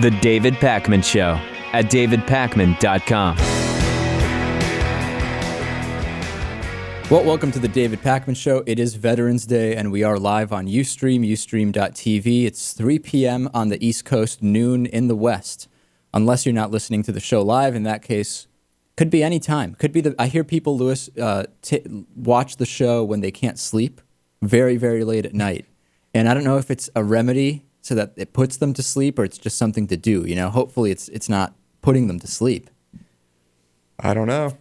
The David Pakman Show at davidpakman.com. Well, welcome to the David Pakman Show. It is Veterans Day, and we are live on Ustream, ustream.tv. It's 3 p.m. on the East Coast, noon in the West. Unless you're not listening to the show live, in that case, could be any time. Could be I hear people, Lewis, watch the show when they can't sleep, very, very late at night. And I don't know if it's a remedy so that it puts them to sleep, or it's just something to do. You know, hopefully it's not putting them to sleep. I don't know.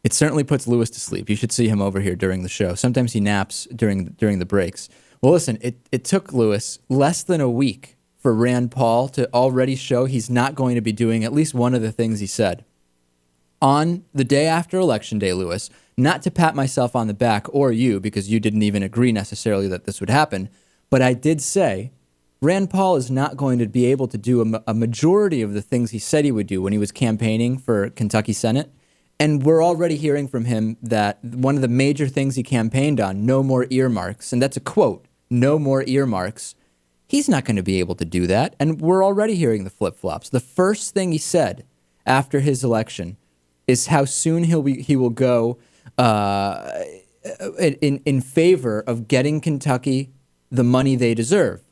It certainly puts Lewis to sleep. You should see him over here during the show. Sometimes he naps during the breaks. Well, listen, it took Lewis less than a week for Rand Paul to already show he's not going to be doing at least one of the things he said. On the day after Election Day, Lewis, not to pat myself on the back or you, because you didn't even agree necessarily that this would happen, but I did say Rand Paul is not going to be able to do a majority of the things he said he would do when he was campaigning for Kentucky Senate. And we're already hearing from him that one of the major things he campaigned on, no more earmarks, and that's a quote, no more earmarks, he's not going to be able to do that. And we're already hearing the flip-flops. The first thing he said after his election is how soon he will go in favor of getting Kentucky the money they deserve.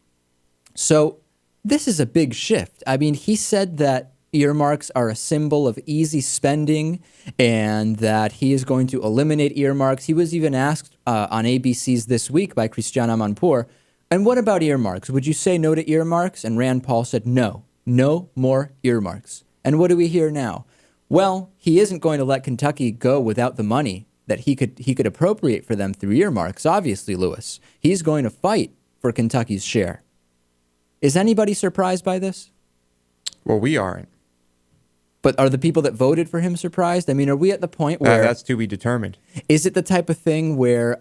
So this is a big shift. I mean, he said that earmarks are a symbol of easy spending and that he is going to eliminate earmarks. He was even asked on ABC's This Week by Christiane Amanpour, and what about earmarks? Would you say no to earmarks? And Rand Paul said no more earmarks. And what do we hear now? Well, he isn't going to let Kentucky go without the money that he could appropriate for them through earmarks, obviously, Lewis. He's going to fight for Kentucky's share. Is anybody surprised by this? Well, we aren't. But are the people that voted for him surprised? I mean, are we at the point where... that's to be determined. Is it the type of thing where...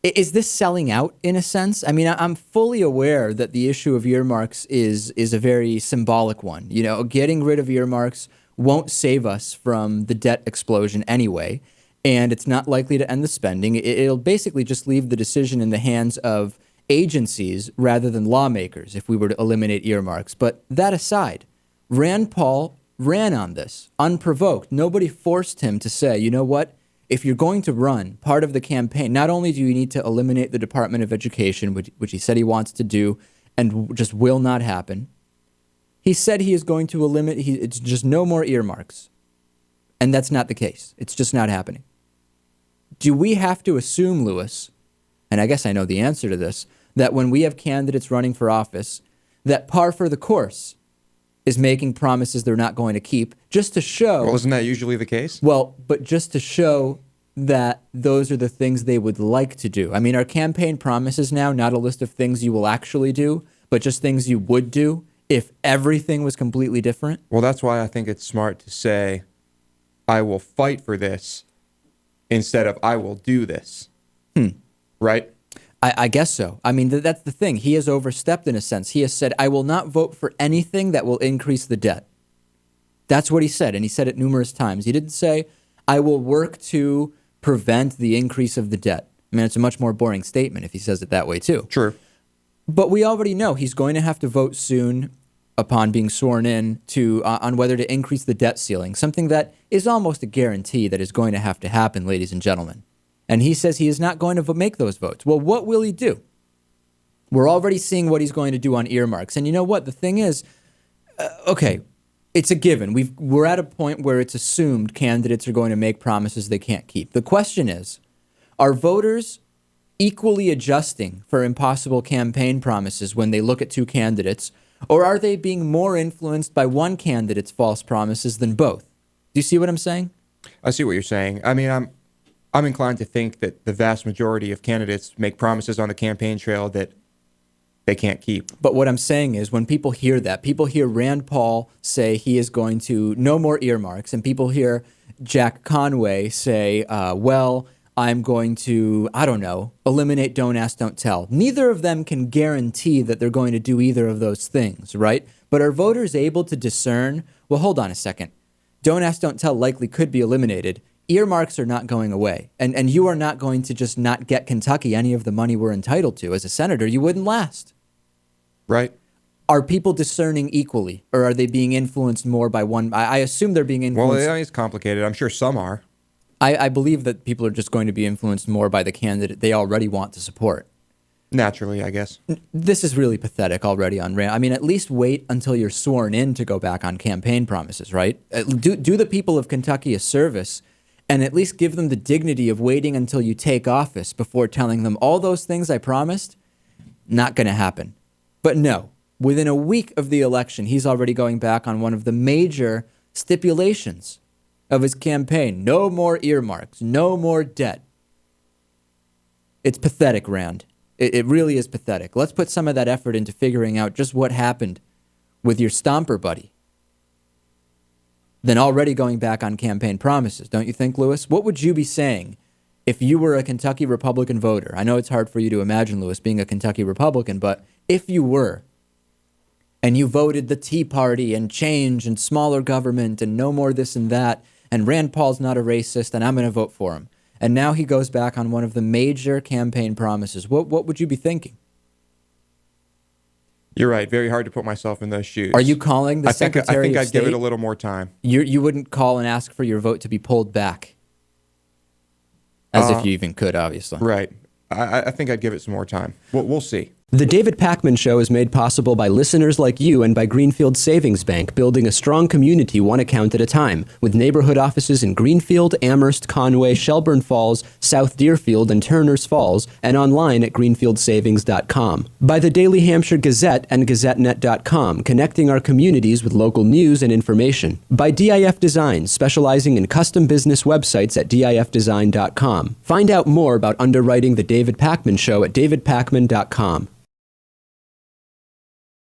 is this selling out in a sense? I mean, I'm fully aware that the issue of earmarks is a very symbolic one. You know, getting rid of earmarks won't save us from the debt explosion anyway, and it's not likely to end the spending. It'll basically just leave the decision in the hands of agencies rather than lawmakers if we were to eliminate earmarks. But that aside, Rand Paul ran on this unprovoked. Nobody forced him to say, you know what, if you're going to run part of the campaign, not only do you need to eliminate the Department of Education, which he said he wants to do and just will not happen, he said he is going to eliminate, it's just no more earmarks. And that's not the case. It's just not happening. Do we have to assume, Lewis, and I guess I know the answer to this, that when we have candidates running for office, that par for the course is making promises they're not going to keep, just to show... Well, isn't that usually the case? Well, but just to show that those are the things they would like to do. I mean, are campaign promises now not a list of things you will actually do, but just things you would do if everything was completely different? Well, that's why I think it's smart to say, I will fight for this, instead of I will do this. Right? I guess so. I mean, that's the thing. He has overstepped in a sense. He has said, I will not vote for anything that will increase the debt. That's what he said, and he said it numerous times. He didn't say, I will work to prevent the increase of the debt. I mean, it's a much more boring statement if he says it that way, too. True. But we already know he's going to have to vote soon upon being sworn in on whether to increase the debt ceiling, something that is almost a guarantee that is going to have to happen, ladies and gentlemen. And he says he is not going to make those votes. Well, what will he do? We're already seeing what he's going to do on earmarks. And you know what? The thing is, okay, it's a given. We're at a point where it's assumed candidates are going to make promises they can't keep. The question is, are voters equally adjusting for impossible campaign promises when they look at two candidates, or are they being more influenced by one candidate's false promises than both? Do you see what I'm saying? I see what you're saying. I mean, I'm inclined to think that the vast majority of candidates make promises on the campaign trail that they can't keep. But what I'm saying is when people hear that, people hear Rand Paul say he is going to no more earmarks, and people hear Jack Conway say, well, I'm going to, I don't know, eliminate Don't Ask, Don't Tell. Neither of them can guarantee that they're going to do either of those things, right? But are voters able to discern, well, hold on a second. Don't Ask, Don't Tell likely could be eliminated. Earmarks are not going away. And you are not going to just not get Kentucky any of the money we're entitled to. As a senator, you wouldn't last. Right. Are people discerning equally, or are they being influenced more by one? I assume they're being influenced. Well, it's complicated. I'm sure some are. I believe that people are just going to be influenced more by the candidate they already want to support. Naturally, I guess. This is really pathetic already on Rand. I mean, at least wait until you're sworn in to go back on campaign promises, right? Do the people of Kentucky a service and at least give them the dignity of waiting until you take office before telling them all those things I promised. Not going to happen. But no, within a week of the election, he's already going back on one of the major stipulations of his campaign. No more earmarks, no more debt. It's pathetic, Rand. It really is pathetic. Let's put some of that effort into figuring out just what happened with your stomper buddy than already going back on campaign promises. Don't you think, Lewis? What would you be saying if you were a Kentucky Republican voter? I know it's hard for you to imagine, Lewis, being a Kentucky Republican, but if you were, and you voted the Tea Party and change and smaller government and no more this and that, and Rand Paul's not a racist, and I'm going to vote for him. And now he goes back on one of the major campaign promises. What would you be thinking? You're right. Very hard to put myself in those shoes. Are you calling the Secretary of State? I think I'd give it a little more time. You wouldn't call and ask for your vote to be pulled back? As if you even could, obviously. Right. I think I'd give it some more time. We'll see. The David Pakman Show is made possible by listeners like you and by Greenfield Savings Bank, building a strong community one account at a time, with neighborhood offices in Greenfield, Amherst, Conway, Shelburne Falls, South Deerfield, and Turners Falls, and online at greenfieldsavings.com. By the Daily Hampshire Gazette and GazetteNet.com, connecting our communities with local news and information. By DIF Design, specializing in custom business websites at DIFdesign.com. Find out more about underwriting The David Pakman Show at davidpakman.com.